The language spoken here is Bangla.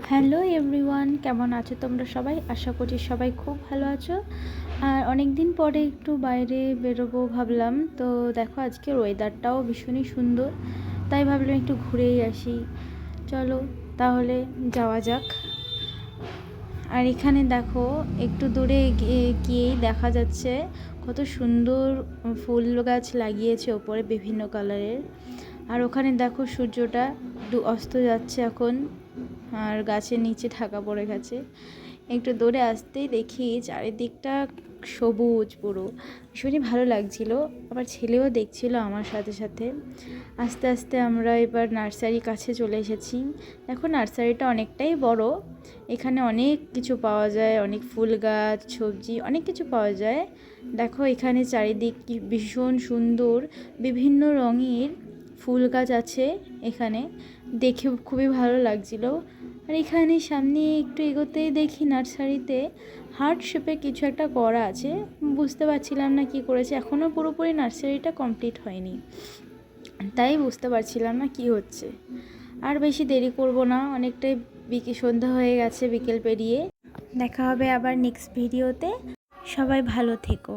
হ্যালো এভরিওয়ান, কেমন আছো তোমরা সবাই? আশা করছি সবাই খুব ভালো আছো। আর অনেক দিন পরে একটু বাইরে বেরোবো ভাবলাম। তো দেখো আজকের ওয়েদারটাও ভীষণই সুন্দর, তাই ভাবলাম একটু ঘুরেই আসি। চলো তাহলে যাওয়া যাক। আর এখানে দেখো একটু দূরে গিয়েই দেখা যাচ্ছে কত সুন্দর ফুল গাছ লাগিয়েছে ওপরে বিভিন্ন কালারের। আর ওখানে দেখো সূর্যটা অস্ত যাচ্ছে এখন, আর গাছের নিচে ঢাকা পড়ে গেছে। একটু দূরে আসতেই দেখি চারিদিকটা সবুজ পুরো, ভীষণই ভালো লাগছিল। আবার ছেলেও দেখছিল আমার সাথে সাথে। আস্তে আস্তে আমরা এবার নার্সারির কাছে চলে এসেছি। দেখো নার্সারিটা অনেকটাই বড়, এখানে অনেক কিছু পাওয়া যায়, অনেক ফুল গাছ, সবজি, অনেক কিছু পাওয়া যায়। দেখো এখানে চারিদিক ভীষণ সুন্দর, বিভিন্ন রঙের ফুল গাছ আছে এখানে, দেখে খুবই ভালো লাগছিল। আর এখানে সামনে একটু এগোতেই দেখি নার্সারিতে হার্ট শেপে কিছু একটা করা আছে, বুঝতে পারছিলাম না কি করেছে, এখনও পুরোপুরি নার্সারিটা কমপ্লিট হয়নি, তাই বুঝতে পারছিলাম না কি হচ্ছে। আর বেশি দেরি করব না, অনেকটাই সন্ধ্যা হয়ে গেছে, বিকেল পেরিয়ে। দেখা হবে আবার নেক্সট ভিডিওতে। সবাই ভালো থেকো।